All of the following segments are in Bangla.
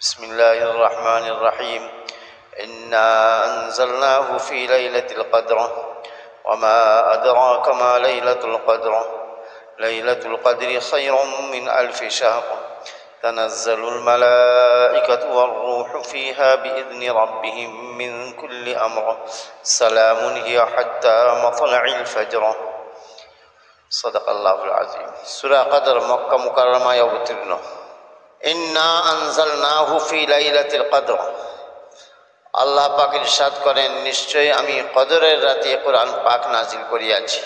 بسم الله الرحمن الرحيم إنا أنزلناه في ليلة القدر وما أدراك ما ليلة القدر ليلة القدر خير من ألف شهر تنزل الملائكة والروح فيها بإذن ربهم من كل أمر سلام هي حتى مطلع الفجر صدق الله العظيم সূরা কদর মক্কা মুকাররমায় অবতীর্ণ। ইন্না আনজালনাহু ফি লাইলাতিল কদর, আল্লাহ পাক ইরশাদ করেন, নিশ্চয়ই আমি কদরের রাতে কোরআন পাক নাজিল করিয়াছি।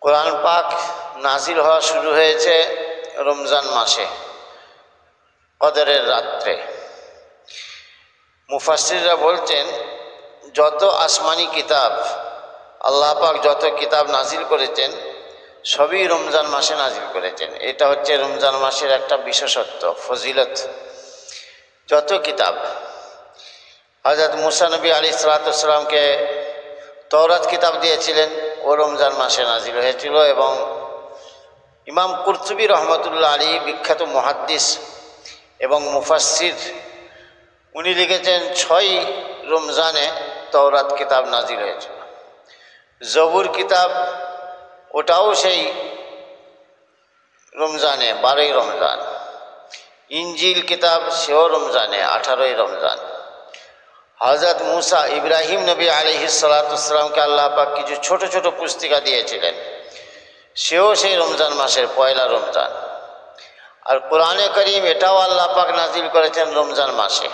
কোরআন পাক নাজিল হওয়া শুরু হয়েছে রমজান মাসে কদরের রাত্রে। মুফাসসিররা বলছেন যত আসমানি কিতাব আল্লাহ পাক যত কিতাব নাজিল করেছেন সবই রমজান মাসে নাজিল করেছেন। এটা হচ্ছে রমজান মাসের একটা বিশেষত্ব, ফজিলত। যত কিতাব হযরত মুসা নবী আলাইহিস সালাতু ওয়াস সালামকে তওরাত কিতাব দিয়েছিলেন, ও রমজান মাসে নাজিল হয়েছিল। এবং ইমাম কুরতুবী রহমতুল্লাহ আলাইহি, বিখ্যাত মুহাদ্দিস এবং মুফাসসির, উনি লিখেছেন 6 রমজানে তওরাত কিতাব নাজিল হয়েছিল। জবুর কিতাব ওটাও সেই রমজানে, 12ই রমজান। ইনজিল কিতাব সেও রমজানে, 18ই রমজান। হযরত মুসা ইব্রাহিম নবী আলাইহিস সালাতু ওয়াস সালামকে আল্লাহ পাক কিছু ছোট ছোট পুস্তিকা দিয়েছিলেন, সেও সেই রমজান মাসের 1লা রমজান। আর কোরআনে কারীম এটাও আল্লাহ পাক নাজিল করেছেন রমজান মাসে।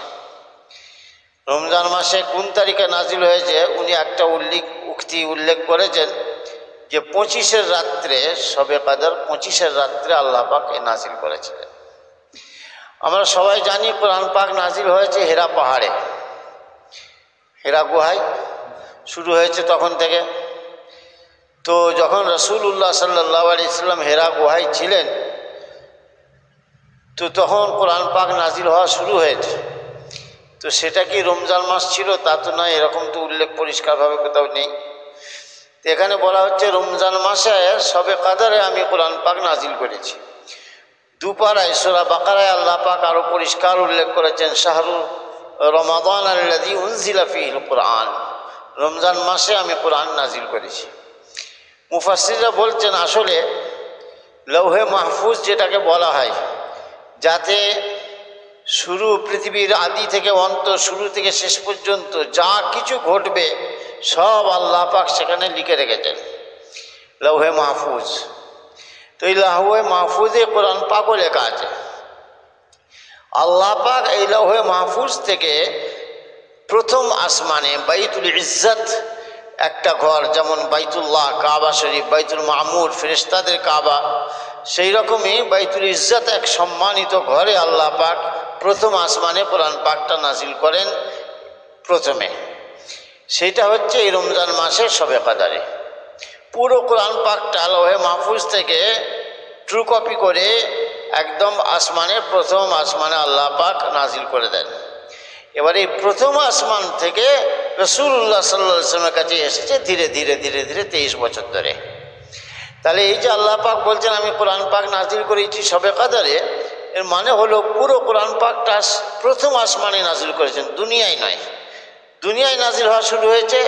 রমজান মাসে কোন তারিখে নাজিল হয়েছে উনি একটা উল্লেখ করেছেন যে 25-এর রাত্রে, শবে কদর 25-এর রাত্রে আল্লাহ পাক নাজিল করেছিলেন। আমরা সবাই জানি কোরআন পাক নাজিল হয়েছে হেরা পাহাড়ে, হেরা গুহায় শুরু হয়েছে তখন থেকে। তো যখন রাসূলুল্লাহ সাল্লাল্লাহু আলাইহি ওয়াসাল্লাম হেরা গুহায় ছিলেন, তো তখন কোরআন পাক নাজিল হওয়া শুরু হয়েছে। তো সেটা কি রমজান মাস ছিল তা তো নয়, এরকম তো উল্লেখ পরিষ্কারভাবে কোথাও নেই। এখানে বলা হচ্ছে রমজান মাসে শবে কদরে আমি কোরআন পাক নাজিল করেছি। দুপারায় সূরা বাকারায় আল্লাহ পাক আরো পরিষ্কার উল্লেখ করেছেন, শাহরু রমাদান আল্লাযী উনজিলা ফীহিল কুরআন, রমজান মাসে আমি কোরআন নাজিল করেছি। মুফাসসিররা বলছেন আসলে লৌহে মাহফুজ যেটাকে বলা হয়, যাতে শুরু পৃথিবীর আদি থেকে অন্ত, শুরু থেকে শেষ পর্যন্ত যা কিছু ঘটবে সব আল্লাহ পাক সেখানে লিখে রেখেছেন, লৌহে মাহফুজ। তো এই লৌহে মাহফুজে কোরআন পাকও লেখা আছে। আল্লাহ পাক এই লৌহে মাহফুজ থেকে প্রথম আসমানে বাইতুল ইজ্জত একটা ঘর, যেমন বাইতুল্লাহ কাবা শরীফ, বাইতুল মামুর ফেরেশতাদের কাবা, সেই রকমই বাইতুল ইজ্জত এক সম্মানিত ঘরে আল্লাহ পাক প্রথম আসমানে কোরআন পাকটা নাজিল করেন প্রথমে। সেটা হচ্ছে এই রমজান মাসে শবে কদরে। পুরো কোরআন পাকটা লৌহে মাহফুজ থেকে ট্রু কপি করে একদম আসমানে, প্রথম আসমানে আল্লাহ পাক নাজিল করে দেন। এবার এই প্রথম আসমান থেকে রাসূলুল্লাহ সাল্লাল্লাহু আলাইহি ওয়াসাল্লামের কাছে এসেছে ধীরে ধীরে ধীরে ধীরে 23 বছর ধরে। তাহলে এই যে আল্লাহ পাক বলছেন আমি কোরআন পাক নাজিল করেছি শবে কদরে, এর মানে হলো পুরো কোরআন পাকটা প্রথম আসমানে নাজিল করেছেন, দুনিয়ায় নয়। দুনিয়ায় নাজিল হওয়া শুরু হয়েছে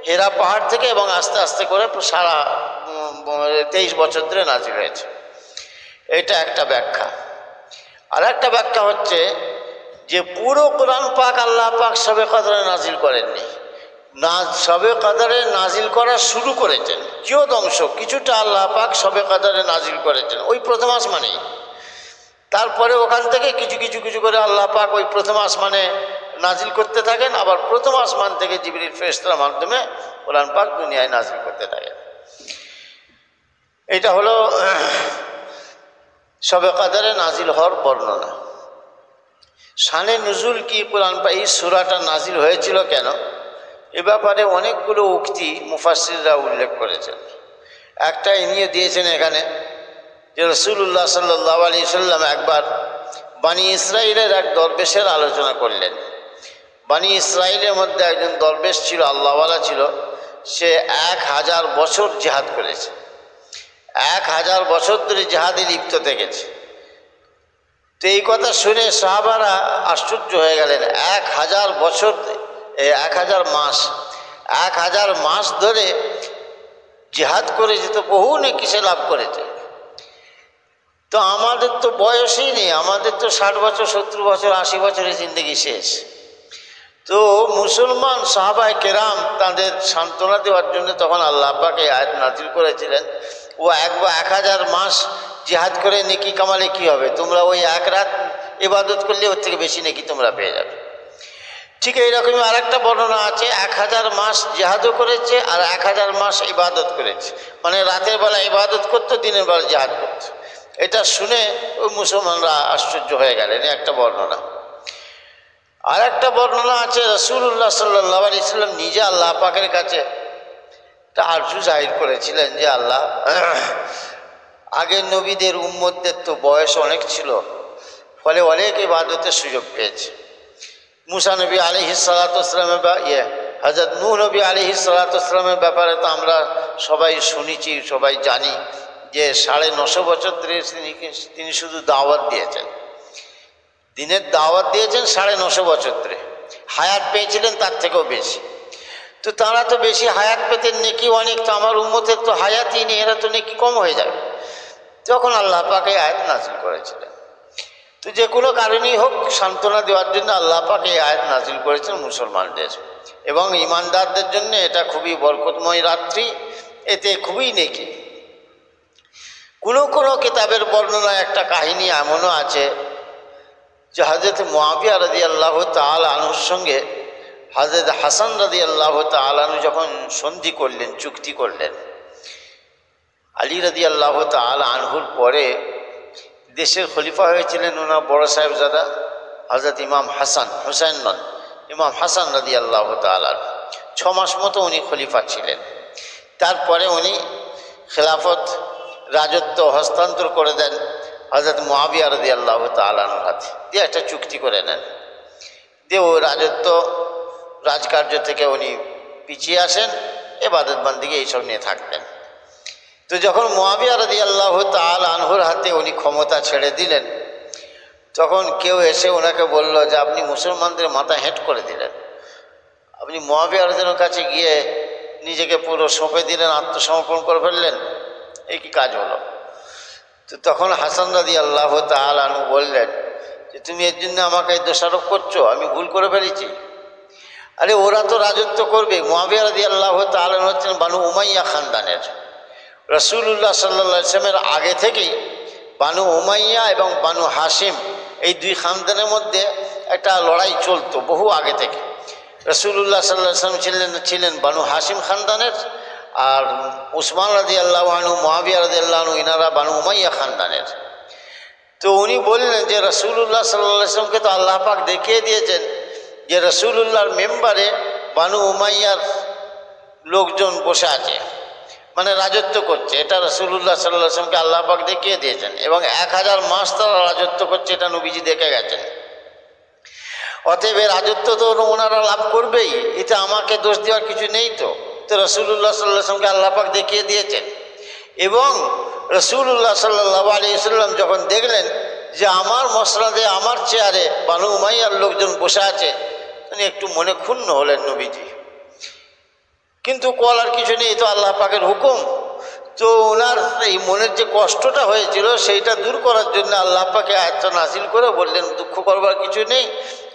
হেরা পাহাড় থেকে, এবং আস্তে আস্তে করে সারা 23 বছর ধরে নাজিল হয়েছে। এটা একটা ব্যাখ্যা। আর একটা ব্যাখ্যা হচ্ছে যে পুরো কোরআন পাক আল্লাহ পাক শবে কদরে নাজিল করেননি, শবে কদরে নাজিল করা শুরু করেছেন কিয়দংশ, কিছুটা আল্লাহ পাক শবে কদরে নাজিল করেছেন ওই প্রথম আসমানেই। তারপরে ওখান থেকে কিছু কিছু কিছু করে আল্লাহ পাক ওই প্রথম আসমানে নাজিল করতে থাকেন, আবার প্রথম আসমান থেকে জিবরিল ফেরেশতার মাধ্যমে কোরআন পাক দুনিয়ায় নাজিল করতে থাকেন। এটা হলো শবে কদরে নাজিল হওয়ার বর্ণনা। শানে নুজুল কি, কোরআন পাক এই সূরাটা নাজিল হয়েছিল কেন, এ ব্যাপারে অনেকগুলো উক্তি মুফাসসিররা উল্লেখ করেছেন। একটা নিয়ে দিয়েছেন এখানে যে রাসূলুল্লাহ সাল্লাল্লাহু আলাইহি ওয়াসাল্লাম একবার বানি ইসরাইলের এক দরবেশের আলোচনা করলেন। বানি ইসরাইলের মধ্যে একজন দরবেশ ছিল, আল্লাহওয়ালা ছিল, সে 1000 বছর জিহাদ করেছে, 1000 বছর ধরে জিহাদে লিপ্ত থেকেছে। তো এই কথা শুনে সাহাবারা আশ্চর্য হয়ে গেলেন। 1000 বছর, 1000 মাস, 1000 মাস ধরে জিহাদ করেছে, তো বহু নেকি সে লাভ করেছে। তো আমাদের তো বয়সই নেই, আমাদের তো 60 বছর, 70 বছর, 80 বছরের জিন্দগি শেষ। তো মুসলমান সাহাবায়ে কেরাম তাদের সান্ত্বনা দেওয়ার জন্য তখন আল্লাহ পাক এই আয়াত নাযিল করেছিলেন, ও 1000 মাস জিহাদ করে নেকি কামালে কি হবে, তোমরা ওই এক রাত ইবাদত করলে ওর থেকে বেশি নেকি তোমরা পেয়ে যাবে। ঠিক এইরকমই আরেকটা বর্ণনা আছে, 1000 মাস জিহাদও করেছে আর 1000 মাস ইবাদত করেছে, মানে রাতের বেলা ইবাদত করতো, দিনের বেলা জিহাদ করতো। এটা শুনে ওই মুসলমানরা আশ্চর্য হয়ে গেলেন, একটা বর্ণনা। আর একটা বর্ণনা আছে, রাসূলুল্লাহ সাল্লাল্লাহু আলাইহি সাল্লাম নিজে আল্লাহ পাকের কাছে একটা আরজু জাহির করেছিলেন যে আল্লাহ, আগের নবীদের উম্মতদের তো বয়স অনেক ছিল, ফলে অনেক ইবাদতের সুযোগ পেয়েছে। মুসা নবী আলাইহিস সালাতু ওয়াস সালামের হযরত নূহ নবী আলাইহিস সালাতু ওয়াস সালামের ব্যাপারে তো আমরা সবাই শুনেছি, সবাই জানি যে 950 বছর ধরে তিনি শুধু দাওয়াত দিয়েছেন, দিনের দাওয়াত দিয়েছেন 950 বছর ধরে, হায়াত পেয়েছিলেন তার থেকেও বেশি। তো তারা তো বেশি হায়াত পেতেন, নেকি অনেক, তো আমার উম্মতের তো হায়াতই নেই, এরা তো নেকি কম হয়ে যাবে। তখন আল্লাহ পাক এই আয়াত নাযিল করেছিলেন। তো যে কোনো কারণেই হোক, সান্ত্বনা দেওয়ার জন্য আল্লাহ পাক এই আয়াত নাযিল করেছেন মুসলমানদের এবং ঈমানদারদের জন্য। এটা খুবই বরকতময় রাত্রি, এতে খুবই নেকি। কোনো কোনো কিতাবের বর্ণনায় একটা কাহিনী এমনও আছে যে হযরত মুআবিয়া রাদিয়াল্লাহু তাআলা আনহুর সঙ্গে হযরত হাসান রাদিয়াল্লাহু তাআলা আনহু যখন সন্ধি করলেন, চুক্তি করলেন, আলী রাদিয়াল্লাহু তাআলা আনহুর পরে দেশের খলিফা হয়েছিলেন ওনার বড় সাহেবজাদা হযরত ইমাম হাসান, হুসাইন নন, ইমাম হাসান রাদিয়াল্লাহু তাআলা। 6 মাস মতো উনি খলিফা ছিলেন। তারপরে উনি খেলাফত, রাজত্ব হস্তান্তর করে দেন হযরত মুআবিয়া রাদিয়াল্লাহু তাআলা আনহুর হাতে, দিয়ে একটা চুক্তি করে নেন, দিয়ে ও রাজত্ব, রাজকার্য থেকে উনি পিছিয়ে আসেন, ইবাদত বান্দিগি এইসব নিয়ে থাকতেন। তো যখন মুআবিয়া রাদিয়াল্লাহু তাআলা আনহুর হাতে উনি ক্ষমতা ছেড়ে দিলেন, তখন কেউ এসে ওনাকে বলল যে আপনি মুসলমানদের মাথা হেঁট করে দিলেন, আপনি মুআবিয়া রাদিয়াল্লাহুর কাছে গিয়ে নিজেকে পুরো সঁপে দিলেন, আত্মসমর্পণ করে ফেললেন, এই কি কাজ হলো? তো তখন হাসান রাদিয়াল্লাহু তাআলা আনহু বললেন যে তুমি এর জন্য আমাকে দোষারোপ করছো, আমি ভুল করে ফেলেছি। আরে ওরা তো রাজত্ব করবে। মুআবিয়া রাদিয়াল্লাহু তাআলা হচ্ছেন বানু উমাইয়া খানদানের। রাসূলুল্লাহ সাল্লাল্লাহু আলাইহি ওয়াসাল্লামের আগে থেকেই বানু উমাইয়া এবং বানু হাশিম, এই দুই খানদানের মধ্যে একটা লড়াই চলতো বহু আগে থেকে। রাসূলুল্লাহ সাল্লাল্লাহু আলাইহি ওয়াসাল্লাম ছিলেন বানু হাশিম খানদানের, আর উসমান রাদিয়াল্লাহু আনহু, মুআবিয়া রাদিয়াল্লাহু আনহু, ইনারা বানু উমাইয়া খানদানের। তো উনি বললেন যে রাসূলুল্লাহ সাল্লাল্লাহু আলাইহি ওয়াসাল্লামকে তো আল্লাহ পাক দেখিয়ে দিয়েছেন যে রাসূলুল্লাহর মেম্বারে বানু উমাইয়ার লোকজন বসে আছে, মানে রাজত্ব করছে। এটা রাসূলুল্লাহ সাল্লাল্লাহু আলাইহি ওয়াসাল্লামকে আল্লাহ পাক দেখিয়ে দিয়েছেন এবং 1000 মাস তারা রাজত্ব করছে, এটা নবীজি দেখে গেছেন। অতএব রাজত্ব তো ওনারা লাভ করবেই, এটা আমাকে দোষ দেওয়ার কিছু নেই। তো রাসূলুল্লাহ সাল্লাল্লাহু আলাইহি ওয়াসাল্লামকে আল্লাহ পাক দেখিয়ে দিয়েছেন। এবং রাসূলুল্লাহ সাল্লাল্লাহু আলাইহি ওয়াসাল্লাম যখন দেখলেন যে আমার মসনদে, আমার চেয়ারে বানু উমাইয়ার লোকজন বসে আছে, তিনি একটু মনে ক্ষুণ্ণ হলেন নবীজি। কিন্তু কলার কিছু নেই, তো আল্লাহ পাকের হুকুম। তো ওনার এই মনের যে কষ্টটা হয়েছিল সেইটা দূর করার জন্য আল্লাহ পাকে আয়াতটা নাযিল করে বললেন দুঃখ করবার কিছু নেই,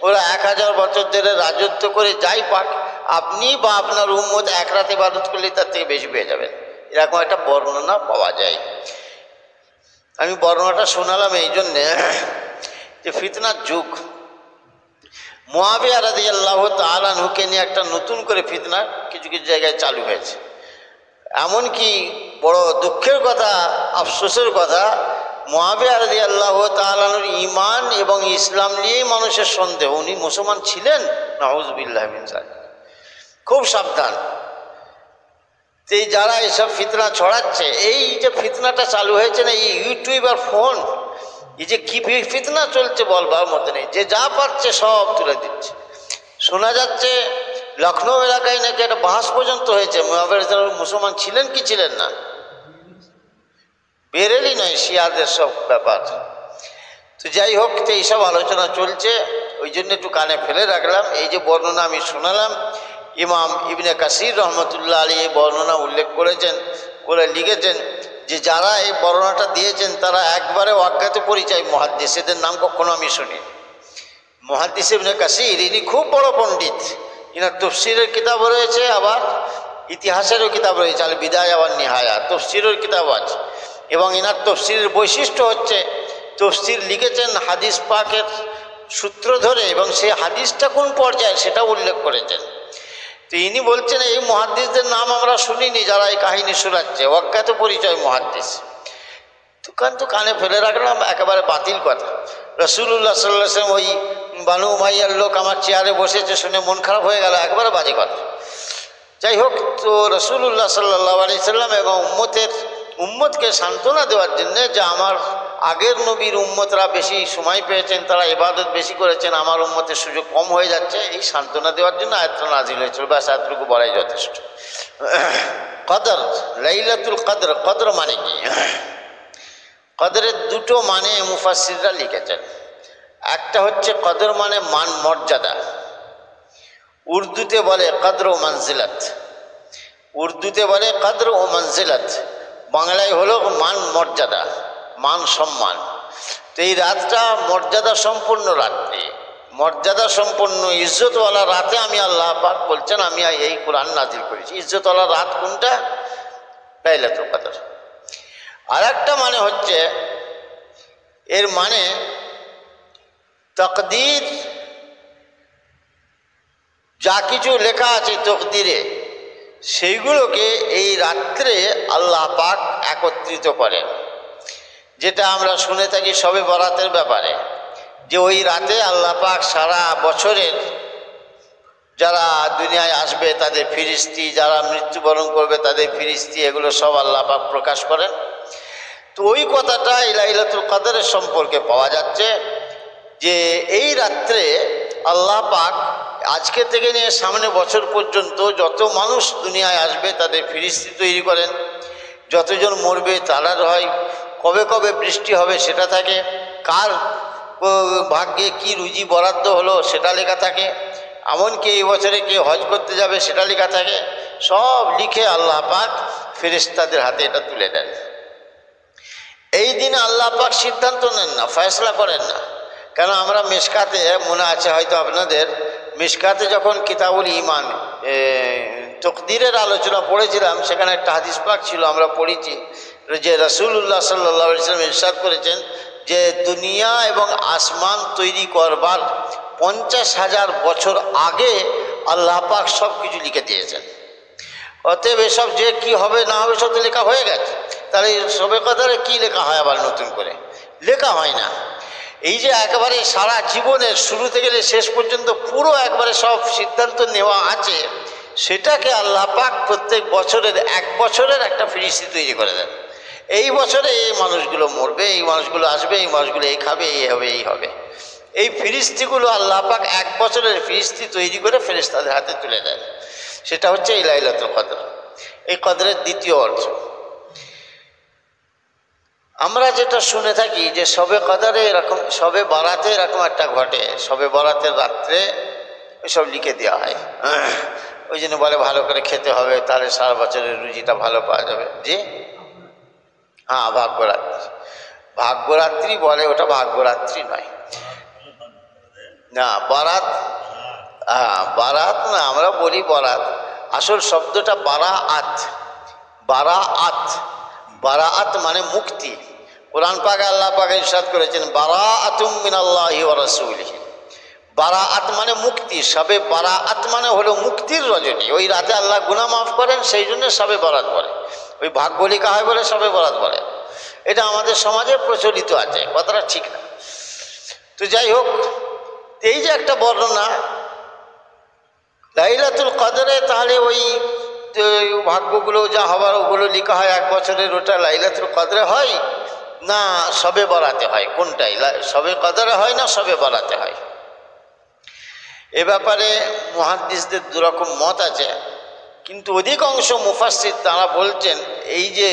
ওরা 1000 বছর ধরে রাজত্ব করে যাই পাক, আপনি বা আপনার উম্মত এক রাতে ইবাদত করলে তার থেকে বেশি পেয়ে যাবেন। এরকম একটা বর্ণনা পাওয়া যায়। আমি বর্ণনাটা শোনালাম এই জন্যে যে ফিতনার যুগ, মুআবিয়া রাদিয়াল্লাহু তাআলা আনহুকে নিয়ে একটা নতুন করে ফিতনা কিছু কিছু জায়গায় চালু হয়েছে। এমনকি বড় দুঃখের কথা, আফসোসের কথা, মুআবিয়া রাদিয়াল্লাহু তাআলা আনহুর ঈমান এবং ইসলাম নিয়েই মানুষের সন্দেহ। উনি মুসলমান ছিলেন, নাউযুবিল্লাহি মিন যালিক। খুব সাবধান। এই যারা এসব ফিতনা ছড়াচ্ছে, এই যে ফিতনাটা চালু হয়েছে না, এই ইউটিউব আর ফোন, এই যে কি ফিতনা চলছে বলবার মতো নেই। যে যা পারছে সব তুলে দিচ্ছে। শোনা যাচ্ছে লখনৌ এলাকায় নাকি একটা বাহাস পর্যন্ত হয়েছে, মুআবিয়া মুসলমান ছিলেন কি ছিলেন না, বেরেলি নয়, শিয়াদের সব ব্যাপার। তো যাই হোক, তো এইসব আলোচনা চলছে, ওই জন্য একটু কানে ফেলে রাখলাম। এই যে বর্ণনা আমি শোনালাম, ইমাম ইবনে কাসির রহমতুল্লাহ আলী এই বর্ণনা উল্লেখ করেছেন, করে লিখেছেন যে যারা এই বর্ণনাটা দিয়েছেন তারা একবারে অজ্ঞাত পরিচয় মুহাদ্দিস, এদের নাম কখনো আমি শুনিনি। মুহাদ্দিস ইবনে কাসির ইনি খুব বড় পণ্ডিত, ইনার তফসিরের কিতাব রয়েছে, আবার ইতিহাসেরও কিতাব রয়েছে, আল বিদায়া ওয়ান নিহায়া, তফসিরের কিতাব আছে। এবং ইনার তফসিরের বৈশিষ্ট্য হচ্ছে তফসির লিখেছেন হাদিস পাকের সূত্র ধরে, এবং সেই হাদিসটা কোন পর্যায়ে সেটা উল্লেখ করেছেন। তো ইনি বলছেন এই মুহাদ্দিসদের নাম আমরা শুনিনি যারা এই কাহিনী শোনাচ্ছে, অজ্ঞাত পরিচয় মুহাদ্দিস। তো কানে ফেলে রাখলাম, একেবারে বাতিল কথা। রাসূলুল্লাহ সাল্লাল্লাহু আলাইহি ওয়াসাল্লাম ওই বানু উমাইয়ার লোক আমার চেয়ারে বসেছে শুনে মন খারাপ হয়ে গেল, একবারে বাজে কথা। যাই হোক, তো রাসূলুল্লাহ সাল্লাল্লাহু আলাইহি সাল্লাম এবং উম্মতকে সান্ত্বনা দেওয়ার জন্যে যে আমার আগের নবীর উম্মতরা বেশি সময় পেয়েছেন, তারা ইবাদত বেশি করেছেন, আমার উম্মতের সুযোগ কম হয়ে যাচ্ছে, এই সান্ত্বনা দেওয়ার জন্য আয়াতটা নাজিল হয়েছিল। ব্যাস এতটুকু বলাই যথেষ্ট। কদর, লাইলাতুল কদর, কদর মানে কি? কদরের দুটো মানে মুফাসসিররা লিখেছেন। একটা হচ্ছে কদর মানে মান মর্যাদা, উর্দুতে বলে কদর ও মঞ্জিলাত, উর্দুতে বলে কদর ও মঞ্জিলাত, বাংলায় হলো মান মর্যাদা, মান সম্মান। তো এই রাতটা মর্যাদা সম্পন্ন রাত্রি, মর্যাদা সম্পন্ন ইজ্জতওয়ালা রাতে আমি আল্লাহ পাক বলছেন আমি এই কোরআন নাজিল করেছি। ইজ্জতওয়ালা রাত কোনটা? লাইলাতুল কদর। আর একটা মানে হচ্ছে, এর মানে তকদির, যা কিছু লেখা আছে তকদিরে সেইগুলোকে এই রাত্রে আল্লাহ পাক একত্রিত করেন। যেটা আমরা শুনে থাকি শবে বরাতের ব্যাপারে, যে ওই রাতে আল্লাহ পাক সারা বছরের যারা দুনিয়ায় আসবে তাদের ফিরিস্তি, যারা মৃত্যুবরণ করবে তাদের ফিরিস্তি, এগুলো সব আল্লাহ পাক প্রকাশ করেন। তো ওই কথাটা এই লাইলাতুল কদরের সম্পর্কে পাওয়া যাচ্ছে যে এই রাত্রে আল্লাহ পাক আজকে থেকে নিয়ে সামনে বছর পর্যন্ত যত মানুষ দুনিয়ায় আসবে তাদের ফিরিস্তি তৈরি করেন, যতজন মরবে তারা হয়, কবে কবে বৃষ্টি হবে সেটা থাকে, কার ভাগ্যে কি রুজি বরাদ্দ হলো সেটা লেখা থাকে, এমনকি এই বছরে কে হজ করতে যাবে সেটা লেখা থাকে, সব লিখে আল্লাহ পাক ফেরেশতাদের হাতে এটা তুলে দেন। এই দিনে আল্লাহ পাক সিদ্ধান্ত নেন না, ফয়সলা করেন না। কেন আমরা মিশকাতে, মনে আছে হয়তো আপনাদের, মিশকাতে যখন কিতাবুল ঈমান তকদিরের আলোচনা পড়েছিলাম, সেখানে একটা হাদিস পাক ছিল, আমরা পড়েছি যে রাসূলুল্লাহ সাল্লাল্লাহু আলাইহি ওয়াসাল্লাম ইরশাদ করেছেন যে দুনিয়া এবং আসমান তৈরি করবার 50,000 বছর আগে আল্লাহ পাক সব কিছু লিখে দিয়েছেন। অতএব এসব যে কি হবে না হবে সব তো লেখা হয়ে গেছে, তাহলে শবে কদরে কি লেখা হয়? আবার নতুন করে লেখা হয় না। এই যে একেবারে সারা জীবনের শুরু থেকে শেষ পর্যন্ত পুরো একবারে সব সিদ্ধান্ত নেওয়া আছে, সেটাকে আল্লাহ পাক প্রত্যেক বছরের এক বছরের একটা ফিরিস্তি তৈরি করে দেন। এই বছরে এই মানুষগুলো মরবে, এই মানুষগুলো আসবে, এই মানুষগুলো এই খাবে, এই হবে, এই হবে। এই ফিরিস্তিগুলো আল্লাহ পাক এক বছরের ফিরিস্তি তৈরি করে ফেরেশতাদের হাতে তুলে দেন। সেটা হচ্ছে এই লাইলাতুল কদর। এই কদরের দ্বিতীয় অর্থ আমরা যেটা শুনে থাকি যে শবে কদরে এরকম, শবে বরাতে এরকম একটা ঘটে, শবে বরাতের রাত্রে এসব লিখে দেওয়া হয়। ওই জন্য বলে ভালো করে খেতে হবে, তাহলে সারা বছরের রুজিটা ভালো পাওয়া যাবে। জি হ্যাঁ, ভাগ্যরাত্রি, ভাগ্যরাত্রি বলে, ওটা ভাগ্যরাত্রি নয়। না বারাত, হ্যাঁ বারাত না, আমরা বলি বরাত, আসল শব্দটা বারাআত। বারাআত, বারাআত মানে মুক্তি। কোরআন পাকে আল্লাহ পাক ইরশাদ করেছেন বারাআতুম মিনাল্লাহি ওয়া রাসূলিহি। বারাআত মানে মুক্তি, শবে বারাআত মানে হলো মুক্তির রজনী। ওই রাতে আল্লাহ গুনাহ মাফ করেন, সেই জন্য শবে বরাত বলে। ওই ভাগ্য লেখা হয় বলে শবে বরাত বলে। এটা আমাদের সমাজে প্রচলিত আছে, কথাটা ঠিক না। তো যাই হোক, এই যে একটা বর্ণনা লাইলাতুল কদরে, তাহলে ওই ভাগ্যগুলো যা হবার ওগুলো লেখা হয় এক বছরের, ওটা লাইলাতুল কদরে হয় না শবে বরাতে হয়? কোনটাই? শবে কদরে হয় না শবে বরাতে হয়? এ ব্যাপারে মুহাদ্দিসদের দুরকম মত আছে, কিন্তু অধিকাংশ মুফাসসির তারা বলছেন এই যে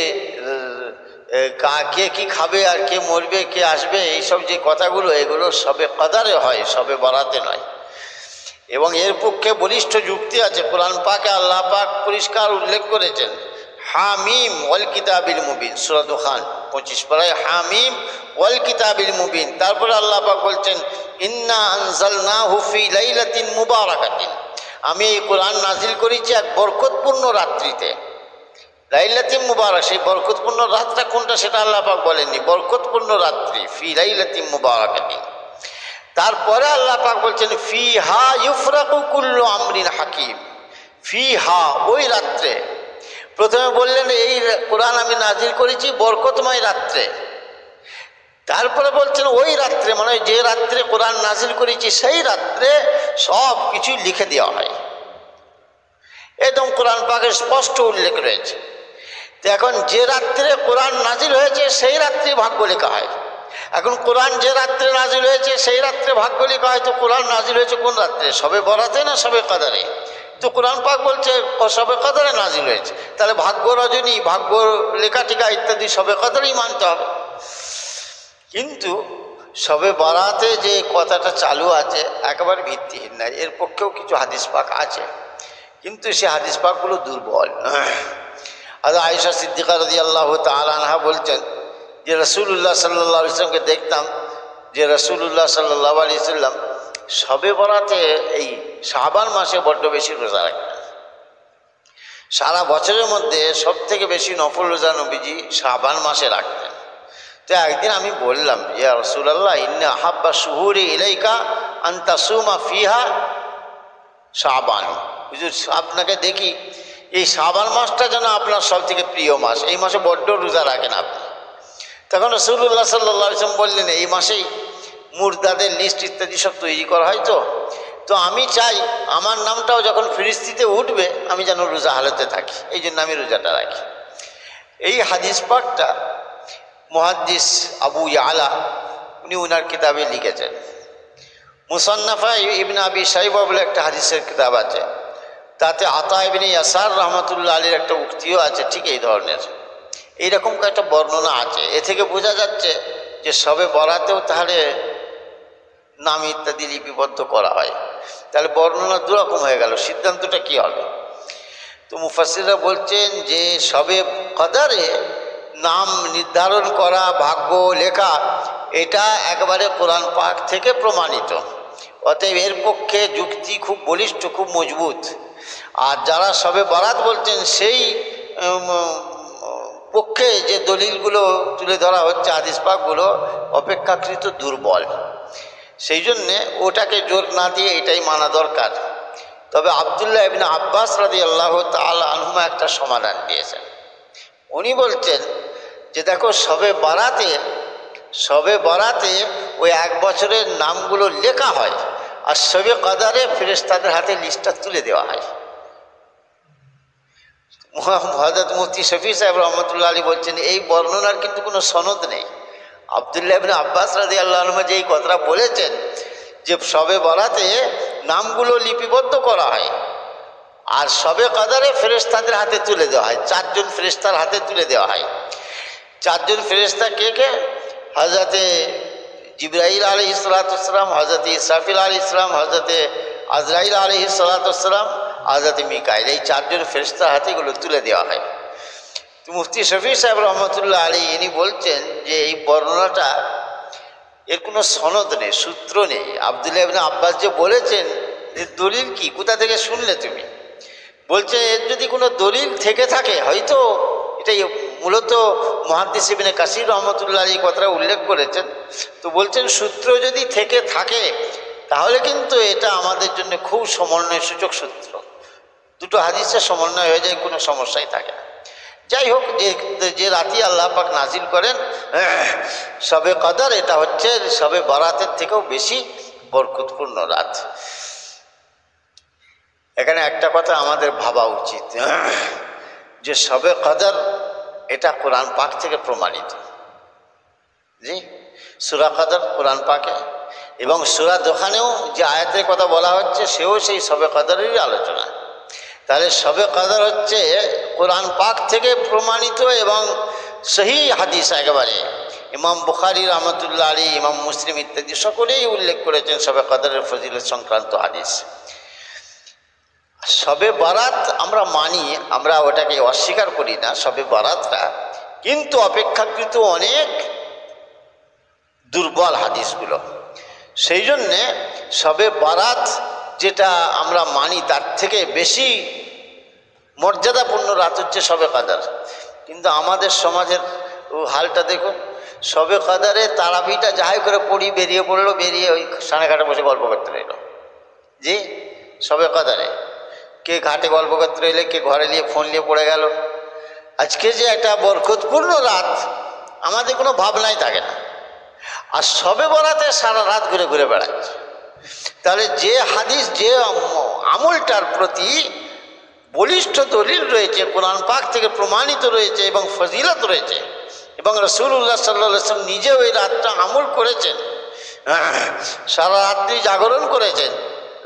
কে কি খাবে আর কে মরবে কে আসবে এইসব যে কথাগুলো, এগুলো সবে কদরে হয়, সবে বরাতে নয়। এবং এর পক্ষে বলিষ্ঠ যুক্তি আছে। কোরআন পাকে আল্লাহ পাক পরিষ্কার উল্লেখ করেছেন, হামিম ওয়াল কিতাবিল মুবিন, সূরা দুখান 25 পারায় হামিম ওয়াল কিতাবিল মুবিন। তারপরে আল্লাহ পাক বলছেন, ইন্না আনজালনাহু ফি লাইলাতিন মুবারাকাতিন, আমি এই কোরআন নাজিল করেছি এক বরকতপূর্ণ রাত্রিতে। লাইলাতিন মুবারাক, সেই বরকতপূর্ণ রাতটা কোনটা সেটা আল্লাহ পাক বলেননি, বরকতপূর্ণ রাত্রি, ফি লাইলাতিন মুবারাকাতিন। তারপরে আল্লাহ পাক বলছেন, ফিহা ইউফরাকু কুল্লু আমরিন হাকিম, ফিহা ওই রাত্রে। প্রথমে বললেন এই কোরআন আমি নাজিল করেছি বরকতময় রাত্রে, তারপরে বলছেন ওই রাত্রে, মানে যে রাত্রে কোরআন নাজিল করেছি সেই রাত্রে সব কিছু লিখে দেওয়া হয়। একদম কোরআন পাকের স্পষ্ট উল্লেখ রয়েছে। তো এখন যে রাত্রে কোরআন নাজিল হয়েছে সেই রাত্রে ভাগ্য লেখা হয়। এখন কোরআন যে রাত্রে নাজিল হয়েছে সেই রাত্রে ভাগ্য লেখা হয়, তো কোরআন নাজিল হয়েছে কোন রাত্রে? সবে বরাতে না সবে কদরে? তো কোরআন পাক বলছে সবে কদরে নাজিল হয়েছে, তাহলে ভাগ্য রজনী, ভাগ্য লেখা টিকা ইত্যাদি সবে কদরেই মানতে হবে। কিন্তু সবে বরাতে যে কথাটা চালু আছে একেবারে ভিত্তিহীন নয়, এর পক্ষেও কিছু হাদিস পাক আছে, কিন্তু সে হাদিস পাকগুলো দুর্বল। আর আয়েশা সিদ্দিকা রাদিয়াল্লাহু তাআলা আনহা বলছেন যে রাসূলুল্লাহ সাল্লাল্লাহু আলাইহি ওয়াসাল্লামকে দেখতাম যে রাসূলুল্লাহ সাল্লাল্লাহু আলাইহি ওয়াসাল্লাম সবে বরাতে এই শাবান মাসে বড্ড বেশি রোজা রাখতেন। সারা বছরের মধ্যে সব থেকে বেশি নফল রোজা নবীজি শাবান মাসে রাখতেন। তো একদিন আমি বললাম, ইয়া রাসূলুল্লাহ, ইন্না আহাব্বা শুহুরি ইলাইকা আন তাসুমা ফিহা শাবান, হুজুর আপনাকে দেখি এই শাবান মাসটা যেন আপনার সব থেকে প্রিয় মাস, এই মাসে বড্ড রোজা রাখেন আপনি। তখন রাসূলুল্লাহ সাল্লাল্লাহু আলাইহি ওয়াসাল্লাম বললেন, এই মাসেই মুর্দাদের লিস্ট ইত্যাদি সব তৈরি করা হয়, তো আমি চাই আমার নামটাও যখন ফিরিস্তিতে উঠবে আমি যেন রোজা হালতে থাকি, এই জন্য আমি রোজাটা রাখি। এই হাদিস পাকটা মুহাদ্দিস আবু ইয়ালা উনি উনার কিতাবে লিখেছেন। মুসান্নাফা ইবনে আবি শাইবা বলে একটা হাদিসের কিতাব আছে, তাতে আতা ইবনে ইয়াসার রহমাতুল্লাহ আলীর একটা উক্তিও আছে ঠিক এই ধরনের, এইরকম একটা বর্ণনা আছে। এ থেকে বোঝা যাচ্ছে যে সবে বরাতেও তাহলে নাম ইত্যাদি লিপিবদ্ধ করা হয়, তাহলে বর্ণনা দুরকম হয়ে গেল, সিদ্ধান্তটা কি হবে? তো মুফাসসিররা বলছেন যে সবে কদরে নাম নির্ধারণ করা, ভাগ্য লেখা, এটা একবারে কোরআন পাক থেকে প্রমাণিত, অতএব এর পক্ষে যুক্তি খুব বলিষ্ঠ, খুব মজবুত। আর যারা সবে বরাত বলছেন সেই পক্ষে যে দলিলগুলো তুলে ধরা হচ্ছে হাদিস পাকগুলো অপেক্ষাকৃত দুর্বল, সেই জন্যে ওটাকে জোর না দিয়ে এটাই মানা দরকার। তবে আব্দুল্লাহ ইবনে আব্বাস রাদিয়াল্লাহু তাআলা আনহুমা একটা সমাধান দিয়েছেন। উনি বলছেন যে দেখো সবে বরাতে ওই এক বছরের নামগুলো লেখা হয়, আর সবে কদরে ফেরেশতাদের হাতে লিস্টটা তুলে দেওয়া হয়। হযরত মুফতি শফি সাহেব রহমতুল্লাহ আলী বলছেন এই বর্ণনার কিন্তু কোনো সনদ নেই। আব্দুল্লাহ ইবনে আব্বাস রাদিয়াল্লাহু আনহু যে এই কথাটা বলেছেন যে সবে বরাতে নামগুলো লিপিবদ্ধ করা হয় আর সবে কদরে ফেরেশতাদের হাতে তুলে দেওয়া হয়, 4 জন ফেরেশতার হাতে তুলে দেওয়া হয়। 4 জন ফেরেশতা কে কে? হযরতে জিবরাইল আলাইহিস সালাতু ওয়াস সালাম, হযরতে ইসরাফিল আলাইহিস সালাম, হযরতে আজরাইল আলাইহিস সালাতু ওয়াস সালাম, হযরতে মিকাইল, এই 4 জন ফেরেশতার হাতে এগুলো তুলে দেওয়া হয়। তো মুফতি শফি সাহেব রহমতুল্লাহ আলী ইনি বলছেন যে এই বর্ণনাটা এর কোনো সনদ নেই, সূত্র নেই। আব্দুল্লাহ ইবনে আব্বাস যে বলেছেন এর দলিল কি, কোথা থেকে শুনলে তুমি? বলছে এর যদি কোনো দলিল থেকে থাকে হয়তো এটাই মূলত মুহাদ্দিস ইবনে কাসির রহমতুল্লাহ আলী কথাটা উল্লেখ করেছেন। তো বলছেন সূত্র যদি থেকে থাকে তাহলে কিন্তু এটা আমাদের জন্য খুব সমন্বয় সূচক সূত্র, দুটো হাদিসের সমন্বয় হয়ে যায়, কোনো সমস্যাই থাকে না। যাই হোক, যে রাতি আল্লাহ পাক নাজিল করেন সবে কদর, এটা হচ্ছে সবে বরাতের থেকেও বেশি বরকতপূর্ণ রাত। এখানে একটা কথা আমাদের ভাবা উচিত যে সবে কদর এটা কোরআন পাক থেকে প্রমাণিত। জি, সূরা কদর কোরআন পাকে, এবং সূরা দোখানেও যে আয়াতের কথা বলা হচ্ছে সেও সেই সবে কদরেরই আলোচনা। তাহলে সবে কদর হচ্ছে কোরআন পাক থেকে প্রমাণিত এবং সহি হাদিস একেবারে ইমাম বুখারী রহমতুল্লাহ আলী, ইমাম মুসলিম ইত্যাদি সকলেই উল্লেখ করেছেন শবে কদরের ফজিলত সংক্রান্ত হাদিস। শবে বারাত আমরা মানি, আমরা ওটাকে অস্বীকার করি না শবে বারাতটা, কিন্তু অপেক্ষাকৃত অনেক দুর্বল হাদিসগুলো। সেই জন্যে শবে বারাত যেটা আমরা মানি তার থেকে বেশি মর্যাদাপূর্ণ রাত হচ্ছে শবে কদর। কিন্তু আমাদের সমাজের হালটা দেখুন, শবে কদরে তারাবিটা যাহাই করে পড়ি, বেরিয়ে পড়লো, বেরিয়ে ওই সাড়ে বসে গল্প করতে রইল। জি, শবে কদরে কে ঘাটে গল্প করতে রইলে, কে ঘরে নিয়ে ফোন নিয়ে পড়ে গেল। আজকে যে একটা বরকতপূর্ণ রাত, আমাদের কোনো ভাবনাই থাকে না, আর শবে বরাতে সারা রাত ঘুরে ঘুরে বেড়াচ্ছে। তাহলে যে হাদিস, যে আমলটার প্রতি বলিষ্ঠ দলিল রয়েছে, কোরআন পাক থেকে প্রমাণিত রয়েছে এবং ফজিলত রয়েছে, এবং রাসূলুল্লাহ সাল্লাল্লাহু আলাইহি ওয়াসাল্লাম নিজেও এই রাতটা আমল করেছেন, সারা রাত্রি জাগরণ করেছেন,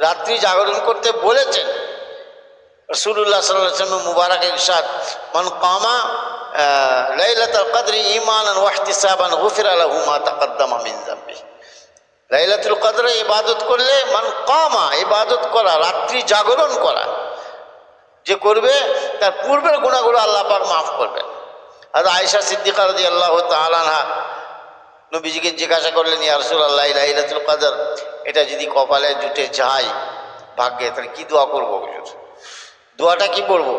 রাত্রি জাগরণ করতে বলেছেন। রাসূলুল্লাহ সাল্লাল্লাহু আলাইহি ওয়াসাল্লাম মুবারক ইরশাদ, মান কামা লাইলাতুল কদরি ঈমানান ওয়া ইহতিসাবান গুফিরা লাহু মা তাকদ্দামা মিন যামবি। লাইলাতুল কদরে ইবাদত করলে, মান কামা ইবাদত করা, রাত্রি জাগরণ করা যে করবে তার পূর্বের গুনাহগুলো আল্লাহ পাক মাফ করবেন। আর আয়েশা সিদ্দিকা রাদিয়াল্লাহু তাআলা আনহা নবীজিকে জিজ্ঞাসা করলেন, ইয়া রাসূলুল্লাহ, লাইলাতুল কদর এটা যদি কপালে জুটে যায় ভাগ্যে, তাহলে কি দোয়া করবো হুজুর? দোয়াটা কি পড়বো?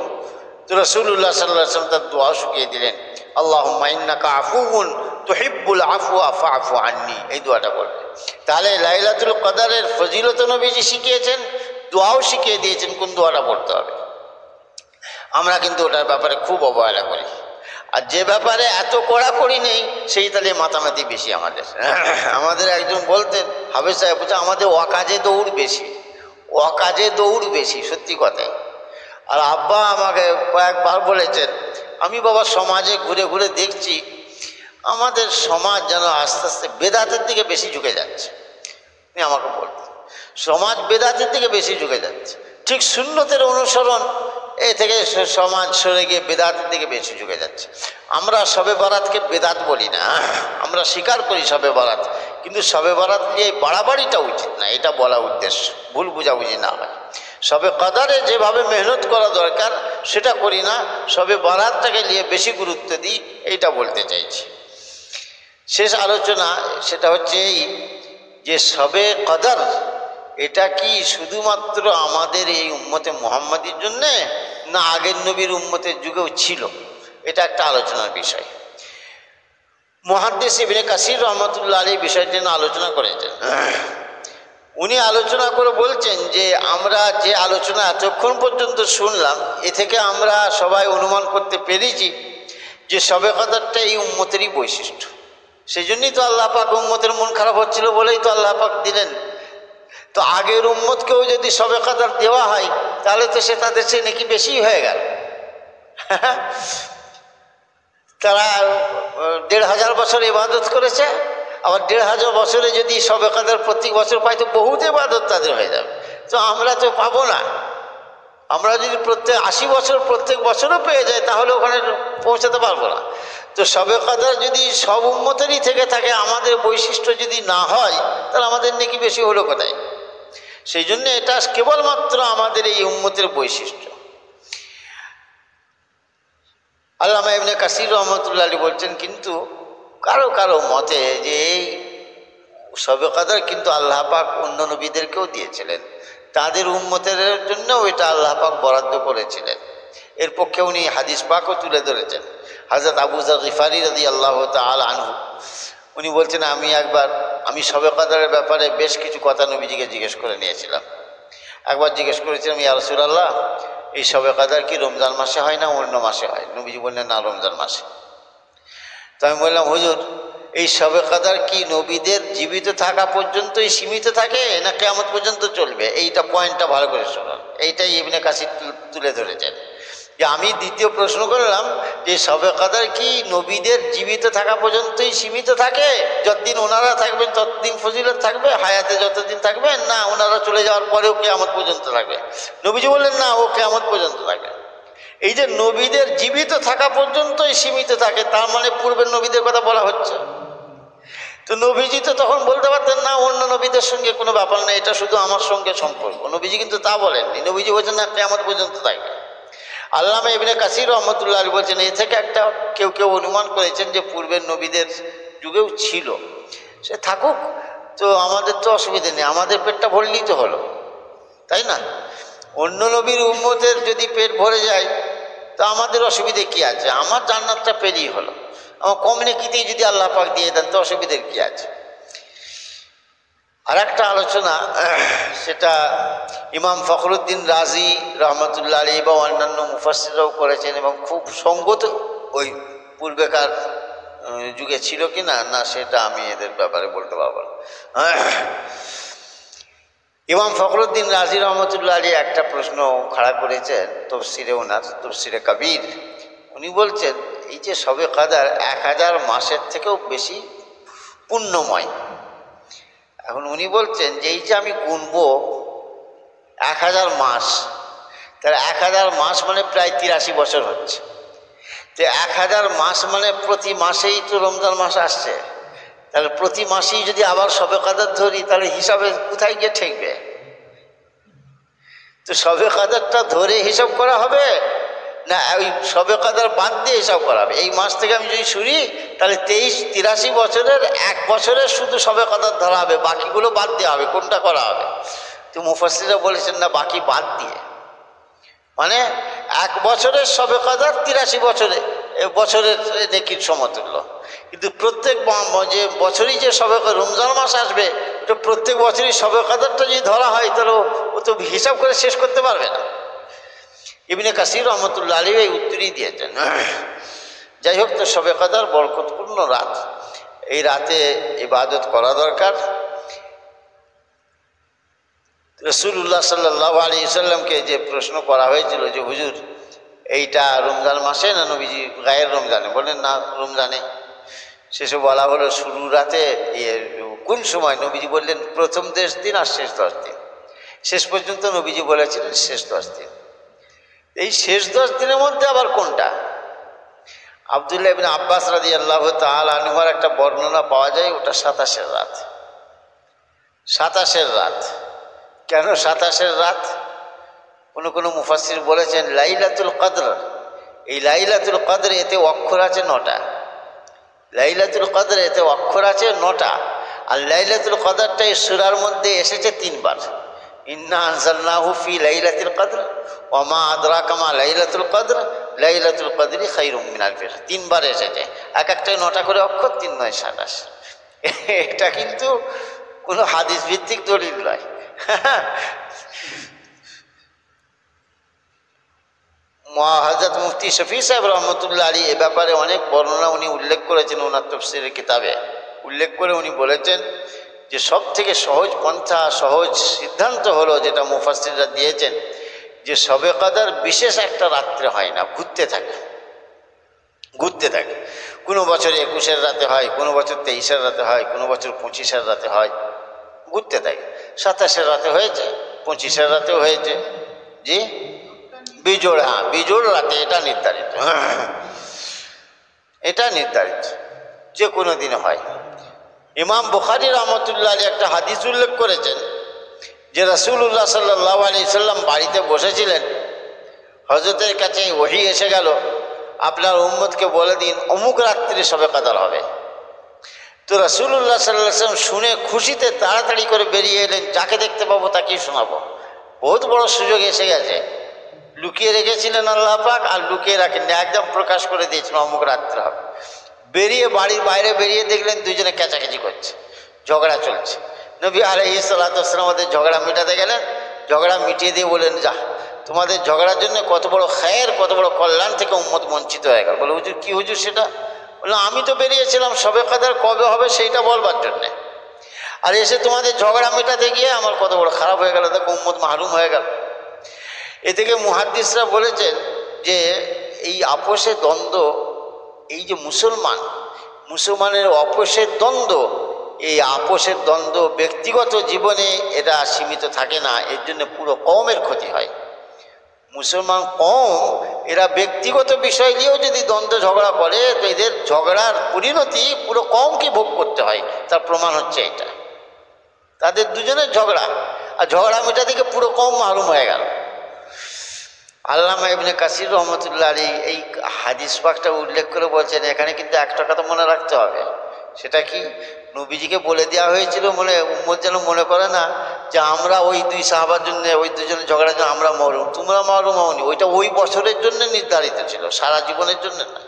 তো রাসূলুল্লাহ সাল্লাল্লাহু আলাইহি ওয়াসাল্লাম তার দোয়া শিখিয়ে দিলেন, আল্লাহুম্মা ইন্নাকা আফুউন তুহিব্বুল আফওয়া ফাআফু আন্নি, এই দোয়াটা পড়বে। তাহলে লাইলাতুল কদরের ফজিলত নবীজি শিখিয়েছেন, দোয়াও শিখিয়ে দিয়েছেন কোন দোয়াটা পড়তে হবে। আমরা কিন্তু ওটার ব্যাপারে খুব অবহেলা করি, আর যে ব্যাপারে এত কড়াকড়ি নেই সেই তাহলে মাতামাতি বেশি আমাদের। আমাদের একজন বলতেন, হাফেজ সাহেব বলছে, আমাদের অকাজে দৌড় বেশি, অকাজে দৌড় বেশি, সত্যি কথাই। আর আব্বা আমাকে কয়েকবার বলেছেন, আমি বাবা সমাজে ঘুরে ঘুরে দেখছি আমাদের সমাজ যেন আস্তে আস্তে বেদাতের দিকে বেশি ঝুঁকে যাচ্ছে। উনি আমাকে বলতেন, সমাজ বেদাতের দিকে বেশি ঝুঁকে যাচ্ছে, ঠিক সুন্নতের অনুসরণ এ থেকে সমাজ সরে গিয়ে বেদাতের দিকে বেশি ঝুঁকে যাচ্ছে। আমরা শবে বরাতকে বেদাত বলি না, আমরা স্বীকার করি শবে বরাত, কিন্তু শবে বরাত নিয়ে বাড়াবাড়িটা উচিত না, এটা বলা উদ্দেশ্য, ভুল বুঝাবুঝি না হয়। শবে কদরে যেভাবে মেহনত করা দরকার সেটা করি না, শবে বরাতটাকে নিয়ে বেশি গুরুত্ব দিই, এইটা বলতে চাইছি। শেষ আলোচনা সেটা হচ্ছে এই যে শবে কদর এটা কি শুধুমাত্র আমাদের এই উম্মতে মুহাম্মাদির জন্যে, না আগের নবীর উম্মতের যুগেও ছিল? এটা একটা আলোচনার বিষয়। মুহাদ্দিস ইবনে কাসির রহমতুল্লাহ আলাইহি বিষয়টি নিয়ে আলোচনা করেছেন। উনি আলোচনা করে বলছেন যে আমরা যে আলোচনা এতক্ষণ পর্যন্ত শুনলাম, এ থেকে আমরা সবাই অনুমান করতে পেরেছি যে শবে কদরটা এই উম্মতেরই বৈশিষ্ট্য। সেই জন্যই তো আল্লাহ পাক উম্মতের মন খারাপ হচ্ছিল বলেই তো আল্লাহ পাক দিলেন। তো আগের উম্মতকেও যদি শবে কদর দেওয়া হয় তাহলে তো সে তাদের চেয়ে নাকি বেশি হয়ে গেল। তারা ১,৫০০ বছর ইবাদত করেছে, আবার ১,৫০০ বছরে যদি শবে কদর প্রত্যেক বছর পাই তো বহুত ইবাদত তাদের হয়ে যাবে। তো আমরা তো পাবো না। আমরা যদি প্রত্যেক ৮০ বছর প্রত্যেক বছরও পেয়ে যাই তাহলে ওখানে পৌঁছাতে পারবো না। তো শবে কদর যদি সব উম্মতেরই থেকে থাকে, আমাদের বৈশিষ্ট্য যদি না হয় তাহলে আমাদের নাকি বেশি হলো কোথায়? সেই জন্য এটা কেবলমাত্র আমাদের এই উম্মতের বৈশিষ্ট্য। আল্লামা ইবনে কাসির রহমতুল্লাহ আলাইহি বলছেন, কিন্তু কারো কারো মতে যে এই শবে কদর কিন্তু আল্লাহ পাক অন্য নবীদেরকেও দিয়েছিলেন, তাদের উম্মতের জন্যও এটা আল্লাহ পাক বরাদ্দ করেছিলেন। এর পক্ষে উনি হাদিস পাকও তুলে ধরেছেন। হযরত আবু যর গিফারি রাদিয়াল্লাহু তাআলা আনহু উনি বলছেন, আমি শবে কদরের ব্যাপারে বেশ কিছু কথা নবীজিকে জিজ্ঞেস করে নিয়েছিলাম। একবার জিজ্ঞেস করেছিলাম, ইয়া রাসূলুল্লাহ, এই শবে কদর কি রমজান মাসে হয় না অন্য মাসে হয়? নবীজি বললেন, না, রমজান মাসে। তো আমি বললাম, হুজুর, এই শবে কদর কি নবীদের জীবিত থাকা পর্যন্তই সীমিত থাকে না কিয়ামত পর্যন্ত চলবে? এইটা পয়েন্টটা ভালো করে শুনুন, এইটাই ইবনে কাসির তুলে ধরেছেন। যে আমি দ্বিতীয় প্রশ্ন করলাম যে শবে কদর কি নবীদের জীবিত থাকা পর্যন্তই সীমিত থাকে, যতদিন ওনারা থাকবেন ততদিন ফজিলত থাকবে, হায়াতে যতদিন থাকবেন, না ওনারা চলে যাওয়ার পরেও কিয়ামত পর্যন্ত থাকবে? নবীজি বললেন, না, ও কিয়ামত পর্যন্ত থাকবে। এই যে নবীদের জীবিত থাকা পর্যন্তই সীমিত থাকে, তার মানে পূর্বের নবীদের কথা বলা হচ্ছে। তো নবীজি তো তখন বলতে পারতেন না অন্য নবীদের সঙ্গে কোনো ব্যাপার নেই, এটা শুধু আমার সঙ্গে সম্পর্ক। নবীজি কিন্তু তা বলেননি। নবীজি বলছেন না কিয়ামত পর্যন্ত থাকবে। আল্লামা ইবনে কাসির রহমতুল্লাহ আলাইহি বলছেন এ থেকে একটা কেউ কেউ অনুমান করেছেন যে পূর্বের নবীদের যুগেও ছিল, সে থাকুক, তো আমাদের তো অসুবিধে নেই, আমাদের পেটটা ভরলেই তো হলো, তাই না? অন্য নবীর উম্মতের যদি পেট ভরে যায় তো আমাদের অসুবিধে কি আছে? আমার জান্নাতটা পেরিয়ে হলো, আমার কম নেকিতেই যদি আল্লাহ পাক দিয়ে দেন তো অসুবিধের কি আছে? আর একটা আলোচনা, সেটা ইমাম ফখরুদ্দিন রাজি রহমতুল্লাহ আলাইহি বা অন্যান্য মুফাসসিররাও করেছেন, এবং খুব সঙ্গত ওই পূর্বেকার যুগে ছিল কি না না সেটা আমি এদের ব্যাপারে বলতে পারবো না। ইমাম ফখরুদ্দিন রাজি রহমতুল্লাহ আলাইহি একটা প্রশ্ন খাড়া করেছেন তফসিরে, ওনার তফসিরে কবির। উনি বলছেন এই যে শবে কদর 1000 মাসের থেকেও বেশি পুণ্যময়। এখন উনি বলছেন যে এই যে আমি গুনবো 1000 মাস, তাহলে 1000 মাস মানে প্রায় 83 বছর হচ্ছে। তো 1000 মাস মানে প্রতি মাসেই তো রমজান মাস আসছে, তাহলে প্রতি মাসেই যদি আবার শবে কদর ধরি তাহলে হিসাবে কোথায় গিয়ে ঠেকবে? তো শবে কদরটা ধরে হিসাব করা হবে না ওই শবে কদর বাদ দিয়ে হিসাব করা হবে? এই মাস থেকে আমি যদি শুনি তাহলে 83 বছরের 1 বছরের শুধু শবে কদর ধরা হবে, বাকিগুলো বাদ দেওয়া হবে। কোনটা করা হবে? তো মুফাসসিররা বলেছেন না, বাকি বাদ দিয়ে, মানে 1 বছরের শবে কদর 83 বছরের নেকির সমতুল্য। কিন্তু প্রত্যেক যে বছরই যে শবে রমজান মাস আসবে, ওটা প্রত্যেক বছরই শবে কদরটা যদি ধরা হয় তাহলে ও তো হিসাব করে শেষ করতে পারবে না। ইবনে কাসির রহমতুল্লাহ আলাইহি এই উত্তরই দিয়েছেন। যাই হোক, তো শবে কদর বরকতপূর্ণ রাত, এই রাতে ইবাদত করা দরকার। রাসূলুল্লাহ সাল্লাল্লাহু আলাইহি ওয়াসাল্লামকে যে প্রশ্ন করা হয়েছিল যে হুজুর এইটা রমজান মাসে না নবীজি গায়ের রমজানে? বলেন না রমজানে। শেষে বলা হলো শুরু রাতে কোন সময়? নবীজি বললেন প্রথম 10 দিন আর শেষ 10 দিন। শেষ পর্যন্ত নবীজি বলেছিলেন শেষ 10 দিন। এই শেষ 10 দিনের মধ্যে আবার কোনটা? আব্দুল্লাহ ইবনে আব্বাস রাদিয়াল্লাহু তাআলা আনহুর একটা বর্ণনা পাওয়া যায়, ওটা 27 রাত। 27 রাত। কেন 27 রাত? কোনো মুফাসসির বলেছেন লাইলাতুল কদর। এই লাইলাতুল কদর এতে অক্ষর আছে 9টা। লাইলাতুল কদর এতে অক্ষর আছে 9টা। আর লাইলাতুল কদরটা এই সূরার মধ্যে এসেছে 3 বার। ইন্না আনজালনাহু ফি লাইলাতুল কদর ওয়া মা আদরাকা মা লাইলাতুল কদর লাইলাতুল কদরি খায়রুম মিন আলফি শাহর। 3 বার এসেছে, এক একটায় 9টা করে অক্ষর, 3 9 27। এটা কিন্তু কোনো হাদিস ভিত্তিক দলিল নয়। হযরত মুফতি শফি সাহেব রহমতুল্লাহ আলাইহি এ ব্যাপারে অনেক বর্ণনা উনি উল্লেখ করেছেন ওনার তাফসীরের কিতাবে। উল্লেখ করে উনি বলেছেন যে সব থেকে সহজ পন্থা, সহজ সিদ্ধান্ত হলো যেটা মুফাসসিররা দিয়েছেন, যে শবে কদর বিশেষ একটা রাত্রে হয় না, ঘুরতে থাকে। কোনো বছর 21-এর রাতে হয়, কোনো বছর 23-এর রাতে হয়, কোনো বছর 25-এর রাতে হয়, ঘুরতে থাকে। 27-এর রাতে হয়েছে, 25-এর রাতেও হয়েছে। জি, বিজোড়, হ্যাঁ বিজোড় রাতে, এটা নির্ধারিত, এটা নির্ধারিত, যে কোনো দিনে হয়। ইমাম বুখারী রহমতুল্লাহ আলাইহি একটা হাদিস উল্লেখ করেছেন যে রাসূলুল্লাহ সাল্লাল্লাহু আলাইহি সাল্লাম বাড়িতে বসেছিলেন, হযরতের কাছে ওহী এসে গেল, আপনার উম্মতকে বলে দিন অমুক রাত্রি শবে কদর হবে। তো রাসূলুল্লাহ সাল্লাল্লাহু আলাইহি সাল্লাম শুনে খুশিতে তাড়াতাড়ি করে বেরিয়ে এলেন, যাকে দেখতে পাবো তাকেই শোনাবো। বহুত বড় সুযোগ এসে গেছে। লুকিয়ে রেখেছিলেন আল্লাহ পাক, আর লুকিয়ে রাখেননি, একদম প্রকাশ করে দিয়েছিলেন অমুক রাত্রে হবে। বেরিয়ে বাড়ির বাইরে বেরিয়ে দেখলেন দুইজনে ক্যাচাক্যাচি করছে, ঝগড়া চলছে। নবী আলাইহিস সালাতু ওয়াস সালাম ওদের ঝগড়া মেটাতে গেলেন, ঝগড়া মিটিয়ে দিয়ে বলেন যা, তোমাদের ঝগড়ার জন্য কত বড় খায়ের, কত বড় কল্যাণ থেকে উম্মত বঞ্চিত হয়ে গেল। বলে হুজুর কি হুজুর সেটা? বললাম আমি তো বেরিয়েছিলাম শবে কদর কবে হবে সেইটা বলবার জন্যে, আর এসে তোমাদের ঝগড়া মেটাতে গিয়ে আমার কত বড় খারাপ হয়ে গেল, দেখো উম্মত মাহরুম হয়ে গেল। এ থেকে মুহাদ্দিসরা বলেছেন যে এই আপোষের দ্বন্দ্ব, এই যে মুসলমানের আপোষের দ্বন্দ্ব, এই আপোষের দ্বন্দ্ব ব্যক্তিগত জীবনে এটা সীমিত থাকে না, এর জন্য পুরো কওমের ক্ষতি হয়। মুসলমান কম এরা ব্যক্তিগত বিষয় নিয়েও যদি দ্বন্দ্ব ঝগড়া করে তো এদের ঝগড়ার পরিণতি পুরো কমকে ভোগ করতে হয়। তার প্রমাণ হচ্ছে এটা, তাদের দুজনের ঝগড়া, আর ঝগড়া মেটা থেকে পুরো কম মাহরুম হয়ে গেল। আল্লামা ইবনে কাসির রহমতুল্লাহ আলী এই হাদিস পাকটা উল্লেখ করে বলছেন, এখানে কিন্তু একটা কথা মনে রাখতে হবে, সেটা কি, নবীজিকে বলে দেওয়া হয়েছিল মনে উম্মত যেন মনে করে না যে আমরা ওই দুই সাহাবার জন্য, ওই দুজনের ঝগড়ার জন্য আমরা মহরুম, তোমরা মহরুম হওনি। ওইটা ওই বছরের জন্য নির্ধারিত ছিল, সারা জীবনের জন্য না।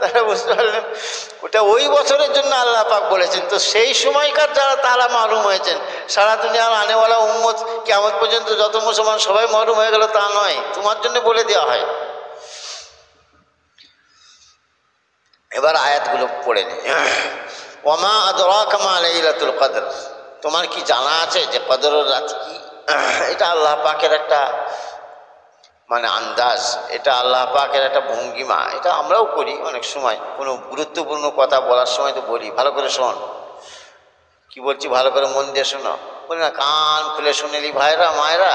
তারা বুঝতে পারলেন, ওটা ওই বছরের জন্য আল্লাহ পাক বলেছেন। তো সেই সময়কার যারা তারা মাহরুম হয়েছেন, সারা দুনিয়ার আনেওয়ালা উম্মত কিয়ামত পর্যন্ত যত মুসলমান সবাই মাহরুম হয়ে গেল তা নয়, তোমার জন্য বলে দেওয়া হয়। এবার আয়াতগুলো পড়ে নি। ওয়ামা আদরাকা মা লাইলাতুল কদর, তোমার কি জানা আছে যে কদরের রাত কি? এটা আল্লাহ পাকের একটা মানে আন্দাজ, এটা আল্লাহ পাকের একটা ভঙ্গিমা। এটা আমরাও করি অনেক সময়, কোনো গুরুত্বপূর্ণ কথা বলার সময় তো বলি, ভালো করে শোন, কি বলছি ভালো করে মন দিয়ে শোনো, বলি না কান খুলে শুনেলি ভাইরা মায়েরা।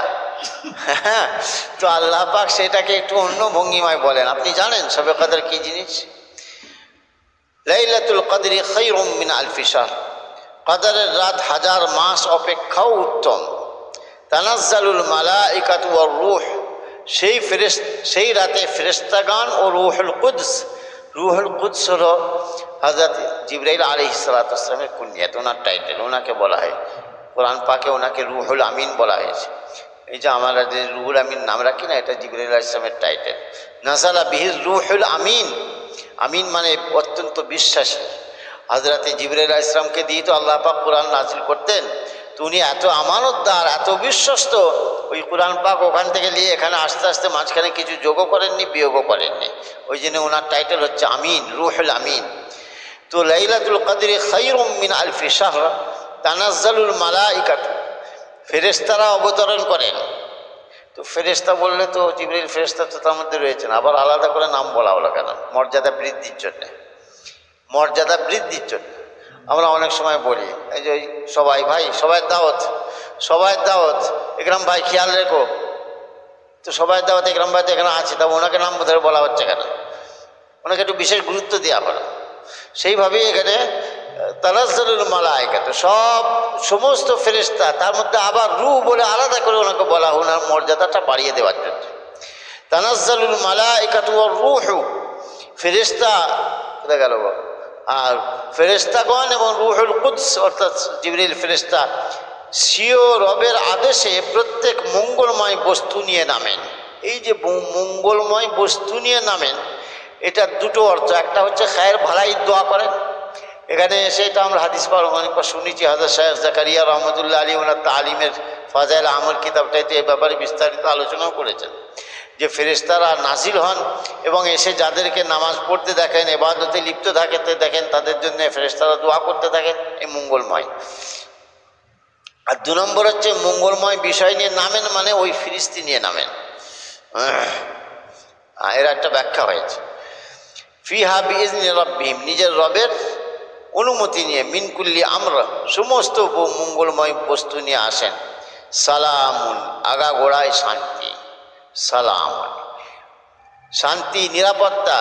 তো আল্লাহ পাক সেটাকে একটু অন্য ভঙ্গিমায় বলেন। আপনি জানেন শবে কদর কি জিনিস? লাইলাতুল কদরি খায়রুম মিন আলফি শাহর, কদরের রাত হাজার মাস অপেক্ষাও উত্তম। তানাজ্জালুল মালাইকাতু ওয়ার রূহ, সেই রাতে ফেরেশতাগণ ও রূহুল কুদস, রূহুল কুদস হলো হযরত জিবরাইল আলাইহিস সালাতু ওয়াস সালামের কুনিয়াত, ওনার টাইটেল, ওনাকে বলা হয় কোরআন পাকে, ওনাকে রূহুল আমিন বলা হয়েছে। এই যে আমরা যে রূহুল আমিন নাম রাখি না, এটা জিবরাইল আলাইহিস সালামের টাইটেল। নাযালা বিহির রূহুল আমিন, আমিন মানে অত্যন্ত বিশ্বাসী। হযরতে জিবরাইল আলাইহিস সালামকে দিয়ে তো আল্লাহ পাক কোরআন নাজিল করতেন। তো উনি এত আমানতদার, এত বিশ্বস্ত, ওই কোরআন পাক ওখান থেকে নিয়ে এখানে আস্তে আস্তে মাঝখানে কিছু যোগও করেননি, বিয়োগও করেননি। ওই জন্য ওনার টাইটেল হচ্ছে আমিন, রূহুল আমিন। তো লাইলাতুল কদরি খায়রুম মিন আলফি শাহর, তানাজ্জালুল মালাইকাতু, ফেরেশতারা অবতরণ করেন। তো ফেরেশতা বললে তো জিবরাইল ফেরেশতা তো তার মধ্যে রয়েছেন, আবার আলাদা করে নাম বলা হলো কেন? মর্যাদা বৃদ্ধির জন্য, মর্যাদা বৃদ্ধির জন্য। আমরা অনেক সময় বলি এই যে সবাই ভাই, সবাই দাওয়াত, সবাই দাওয়াত, একরাম ভাই খেয়াল রেখো। তো সবাই দাওয়াত একরাম ভাই তো এখানে আছে, তা ওনাকে নাম ধরে বলা হচ্ছে কেন? ওনাকে একটু বিশেষ গুরুত্ব দেওয়া হলো। সেইভাবেই এখানে তানাজ্জালুল মালাইকা, তো সমস্ত ফেরেশতা, তার মধ্যে আবার রূহ বলে আলাদা করে ওনাকে বলা, ওনার মর্যাদাটা বাড়িয়ে দেওয়ার জন্য। তানাজ্জালুল মালাইকাতু ওয়ার রূহু, ফেরেশতা কোথায় গেল? আর ফেরেশতাগণ এবং রূহুল কুদস অর্থাৎ জিবরিল ফেরেশতা স্বীয় রবের আদেশে প্রত্যেক মঙ্গলময় বস্তু নিয়ে নামেন। এই যে মঙ্গলময় বস্তু নিয়ে নামেন, এটার দুটো অর্থ। একটা হচ্ছে খায়ের ভালাই দোয়া করেন, এখানে এসে এটা আমরা হাদিস পাওয়ার অনেকবার শুনেছি। হযরত শাইখ জাকারিয়া রহমতুল্লাহ আলী ওনার তালিমের ফাজাইল আমল কিতাবটাতে এ ব্যাপারে বিস্তারিত আলোচনাও করেছেন যে ফেরেশতারা নাজিল হন এবং এসে যাদেরকে নামাজ পড়তে দেখেন, ইবাদতে লিপ্ত থাকতে দেখেন, তাদের জন্য ফেরেশতারা দোয়া করতে থাকেন, এই মঙ্গলময়। আর দু নম্বর হচ্ছে মঙ্গলময় বিষয় নিয়ে নামেন, মানে ওই ফিরিস্তি নিয়ে নামেন। এর একটা ব্যাখ্যা হয়েছে, ফিহা বিইজনি রাব্বিহিম, নিজের রবের অনুমতি নিয়ে, মিনকুল্লি আমর, সমস্ত মঙ্গলময় বস্তু নিয়ে আসেন। সালামুন, আগাগোড়ায় শান্তি, সালাম শান্তি নিরাপত্তা,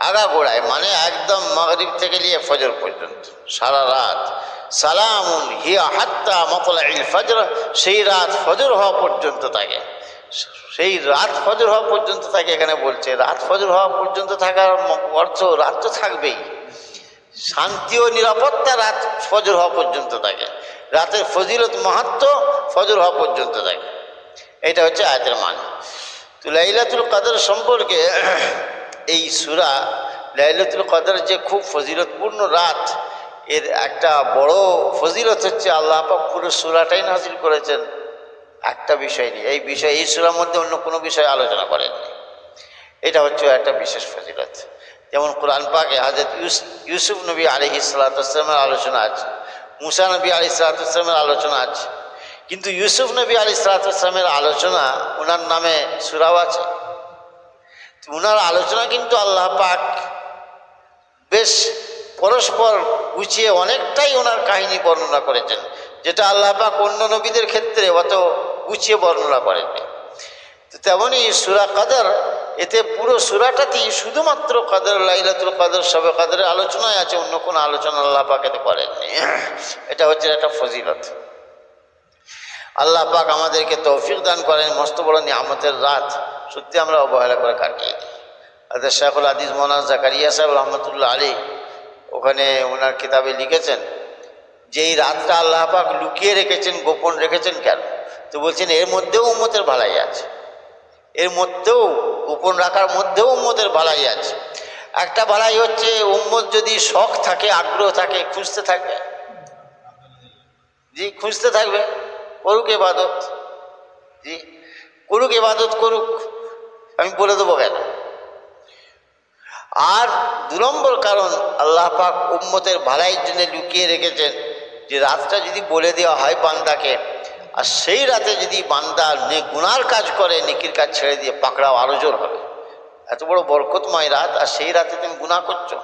আগাগোড়ায় মানে একদম মাগরিব থেকে নিয়ে ফজর পর্যন্ত সারা রাত। সালামুন হিয়া হাত্তা মাতলাইল ফজর, সেই রাত ফজর হওয়া পর্যন্ত থাকে, সেই রাত ফজর হওয়া পর্যন্ত থাকে। এখানে বলছে রাত ফজর হওয়া পর্যন্ত থাকার অর্থ রাত তো থাকবেই, শান্তি ও নিরাপত্তা রাত ফজর হওয়া পর্যন্ত থাকে, রাতের ফজিলত মাহাত্ম ফজর হওয়া পর্যন্ত থাকে। এটা হচ্ছে আয়াতের মানে। তো লাইলাতুল কদর সম্পর্কে এই সূরা, লাইলাতুল কদর যে খুব ফজিলতপূর্ণ রাত, এর একটা বড় ফজিলত হচ্ছে আল্লাহ পাক পুরো সূরাটাই নাযিল করেছেন একটা বিষয় নিয়ে। এই বিষয় এই সূরার মধ্যে অন্য কোনো বিষয় আলোচনা করেননি, এটা হচ্ছে একটা বিশেষ ফজিলত। যেমন কোরআন পাকে হযরত ইউসুফ নবী আলাইহিস সালাতু ওয়াস সালামের আলোচনা আছে, মুসা নবী আলাইহিস সালাতু ওয়াস সালামের আলোচনা আছে, কিন্তু ইউসুফ নবী আলাইহিস সালাতু ওয়াস সালামের আলোচনা, ওনার নামে সূরাও আছে। ওনার আলোচনা কিন্তু আল্লাহ পাক বেশ পরস্পর গুছিয়ে অনেকটাই ওনার কাহিনী বর্ণনা করেছেন, যেটা আল্লাহ পাক অন্য নবীদের ক্ষেত্রে অত গুছিয়ে বর্ণনা করেননি। তো তেমনই সূরা কদর, এতে পুরো সূরাটাতেই শুধুমাত্র কদর, লাইলাতুল কদর, শবে কদরের আলোচনায় আছে, অন্য কোনো আলোচনা আল্লাহ পাক এতে করেননি। এটা হচ্ছে একটা ফজিলত। আল্লাহ পাক আমাদেরকে তৌফিক দান করেন। মস্ত বড় নিয়ামতের রাত সত্যি আমরা অবহেলা করে কাটিয়ে দিই। আদের শেখুল হাদিস মৌলানা জাকারিয়া সাহেব রহমতুল্লাহ আলী ওখানে ওনার কিতাবে লিখেছেন যে এই রাতটা আল্লাহ পাক লুকিয়ে রেখেছেন, গোপন রেখেছেন কেন? তো বলছেন এর মধ্যেও উম্মতের ভালাই আছে, এর মধ্যেও গোপন রাখার মধ্যেও উম্মতের ভালাই আছে। একটা ভালাই হচ্ছে উম্মত যদি শখ থাকে, আগ্রহ থাকে, খুঁজতে থাকবে, জি খুঁজতে থাকবে, করুক ইবাদত, জি করুক ইবাদত করুক, আমি বলে দেবো কেন। আর 2 নম্বর কারণ আল্লাহ পাক উম্মতের ভালাইয়ের জন্য লুকিয়ে রেখেছেন যে রাতটা যদি বলে দেওয়া হয় বান্দাকে, আর সেই রাতে যদি বান্দা গুনার কাজ করে, নেকির কাজ ছেড়ে দিয়ে পাকড়াও আরো জোর হবে। এত বড় বরকতময় রাত, আর সেই রাতে তুমি গুনাহ করছো।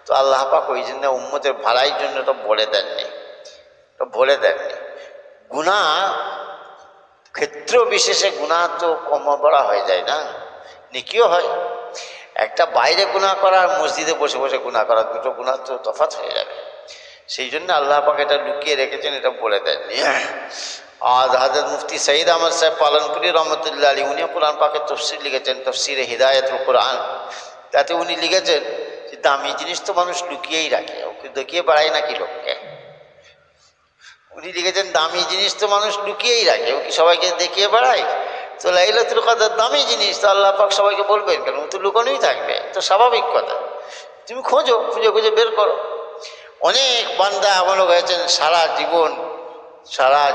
তো আল্লাহ পাক ওই জন্য উম্মতের ভালাইয়ের জন্য তো বলে দেননি, তো বলে দেননি। গুনাহ ক্ষেত্র বিশেষে গুনাহ তো কম বড়া হয়ে যায় না, নেকিও হয়। একটা বাইরে গুনাহ করা আর মসজিদে বসে বসে গুনাহ করা, দুটো গুনাহ তো তফাৎ হয়ে যাবে। সেই জন্য আল্লাহ পাক এটা লুকিয়ে রেখেছেন, এটা বলে দেননি। আজ হযরত মুফতি সঈদ আহমদ সাহেব পালনপুরি রহমতুল্লাহ আলী উনি কোরআন পাকের তফসির লিখেছেন, তফসিরে হিদায়াতুল কোরআন। তাতে উনি লিখেছেন যে দামি জিনিস তো মানুষ লুকিয়েই রাখে, ওকে দেখিয়ে বাড়ায় নাকি লোককে। উনি লিখেছেন দামি জিনিস তো মানুষ লুকিয়েই রাখে, ও কি সবাইকে দেখিয়ে বেড়ায়? তো লাইলাতুল কদর দামি জিনিস, তো আল্লাহ পাক সবাইকে বলবেন কেন? ও তো লুকানোই থাকবে, তো স্বাভাবিক কথা। তুমি খোঁজো, খুঁজে খুঁজে বের করো। অনেক বান্দা এমন হয়েছেন সারা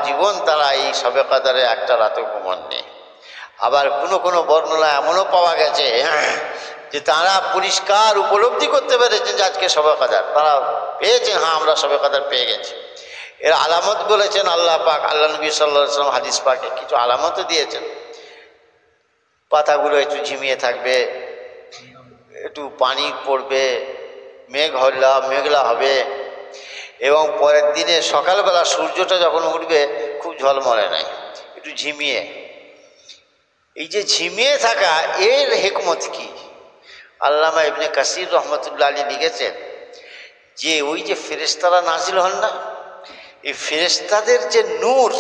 জীবন তারা এই শবে কদরে একটা রাতে ঘুমাননি। আবার কোনো বর্ণনা এমনও পাওয়া গেছে যে তারা পরিষ্কার উপলব্ধি করতে পেরেছেন যে আজকে শবে কদর, তারা পেয়েছেন, হ্যাঁ আমরা শবে কদর পেয়ে গেছি। এর আলামত বলেছেন আল্লাহ পাক, আল্লাহ নবী সাল্লাল্লাহু আলাইহি ওয়াসাল্লাম হাদিস পাকে কিছু আলামতও দিয়েছেন। পাতাগুলো একটু ঝিমিয়ে থাকবে, একটু পানি পড়বে, মেঘলা হবে, এবং পরের দিনে সকালবেলা সূর্যটা যখন উঠবে খুব ঝলমলে নাই, একটু ঝিমিয়ে। এই যে ঝিমিয়ে থাকা, এর হিকমত কি? আল্লামা ইবনে কাসির রহমতুল্লাহ আলী লিখেছেন যে ওই যে ফেরেশতারা নাজিল হন না, এই ফেরেশতাদের যে নূর,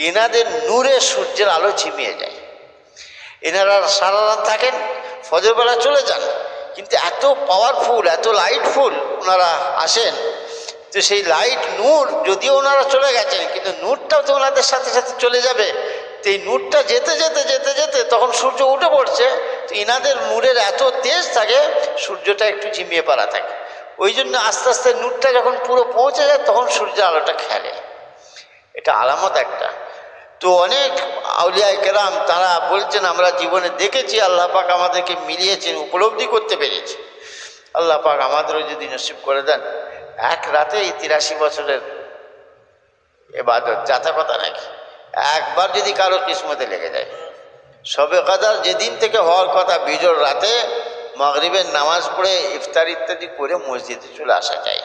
এনাদের নূরে সূর্যের আলো ঝিমিয়ে যায়। এনারা সারা রাত থাকেন, ফজরবেলা চলে যান, কিন্তু এত পাওয়ারফুল, এত লাইটফুল ওনারা আসেন। তো সেই লাইট নূর, যদিও ওনারা চলে গেছেন, কিন্তু নূরটাও তো ওনাদের সাথে সাথে চলে যাবে। তো এই নূরটা যেতে যেতে যেতে যেতে তখন সূর্য উঠে পড়ছে। তো ইনাদের নূরের এত তেজ থাকে, সূর্যটা একটু ঝিমিয়ে পড়া থাকে। ওই জন্য আস্তে আস্তে নূরটা যখন পুরো পৌঁছে যায় তখন সূর্যের আলোটা খেলে। এটা আলামত একটা। তো অনেক আউলিয়ায়ে কেরাম তারা বলছেন আমরা জীবনে দেখেছি, আল্লাহ পাক আমাদেরকে মিলিয়েছেন, উপলব্ধি করতে পেরেছি। আল্লাহ পাক আমাদেরও যদি নসিব করে দেন, এক রাতে এই 83 বছরের ইবাদত যাতা কথা নাকি, একবার যদি কারো কিসমতে লেগে যায়। শবে কদর যেদিন থেকে হওয়ার কথা, বিজোড় রাতে মাগরিবের নামাজ পড়ে ইফতার ইত্যাদি করে মসজিদে চলে আসা যায়।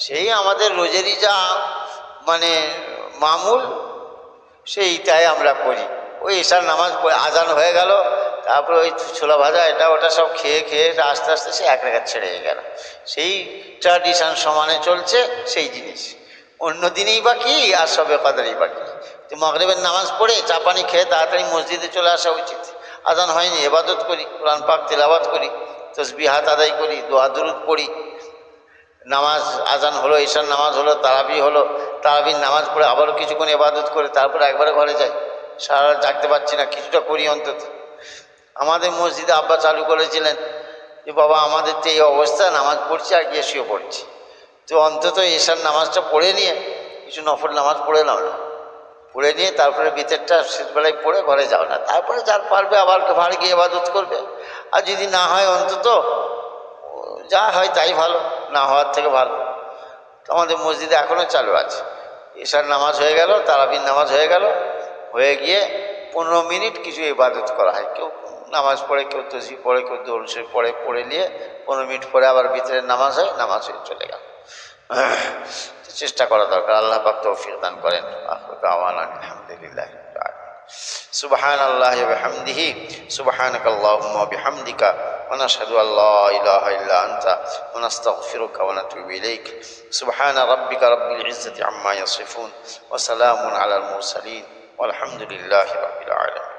সেই আমাদের রোজেরই যা মানে মামুল, সেইটাই আমরা করি। ওই ঈশার নামাজ পড়ে আজান হয়ে গেল, তারপরে ওই ছোলা ভাজা এটা ওটা সব খেয়ে আস্তে আস্তে সে এক রেখাত ছেড়ে গেল। সেই ট্র্যাডিশন সমানে চলছে সেই জিনিস। অন্য দিনেই বা কি, আর শবে কদরেই বা কি। তো মাগরিবের নামাজ পড়ে চা পানি খেয়ে তাড়াতাড়ি মসজিদে চলে আসা উচিত। আজান হয়নি, ইবাদত করি, কোরআন পাক তিলাওয়াত করি, তাসবিহাত আদায় করি, দোয়া দুরুদ পড়ি। নামাজ আজান হলো, ঈশার নামাজ হলো, তারাবি হলো, তারাবির নামাজ পড়ে আবারও কিছুক্ষণ ইবাদত করে তারপরে একবারে ঘরে যাই। সারা রাত জাগতে পারছি না, কিছুটা করি অন্তত। আমাদের মসজিদে আব্বা চালু করেছিলেন যে বাবা আমাদের তো এই অবস্থা, নামাজ পড়ছি আর গিয়ে শুয়ে পড়ছি, তো অন্তত ঈশার নামাজটা পড়ে নিয়ে কিছু নফল নামাজ পড়ে নাও না, পড়ে নিয়ে তারপরে ভিতরটা শেষবেলায় পড়ে ঘরে যাও না, তারপরে যার পারবে আবার ঘরে গিয়ে ইবাদত করবে। আর যদি না হয় অন্তত যা হয় তাই ভালো, না হওয়ার থেকে ভালো। তো আমাদের মসজিদে এখনও চালু আছে। ঈশার নামাজ হয়ে গেল, তারাবির নামাজ হয়ে গেল, হয়ে গিয়ে 15 মিনিট কিছু ইবাদত করা হয়। কেউ নামাজ পড়ে, কেউ তসবিহ পড়ে, কেউ দরুদ শরীফ পড়ে নিয়ে 15 মিনিট পরে আবার ভিতরের নামাজ হয়, নামাজ হয়ে চলে গেল। চেষ্টা করা দরকার। আল্লাহ পাক তৌফিক দান করেন। আলহামদুলিল্লাহ। সুবহানাল্লাহি ওয়া বিহামদিহি সুবহানাকাল্লাহুম্মা ওয়া বিহামদিকা ওয়া নাশহাদু আল লা ইলাহা ইল্লা আনতা ওয়া নাস্তাগফিরুকা ওয়া নাতুবু ইলাইক সুবহানা রাব্বিকা রাব্বিল ইজ্জাতি আম্মা ইয়াসিফুন ওয়া সালামুন আলাল মুরসালিন ওয়ালহামদুলিল্লাহি রাব্বিল আলামিন।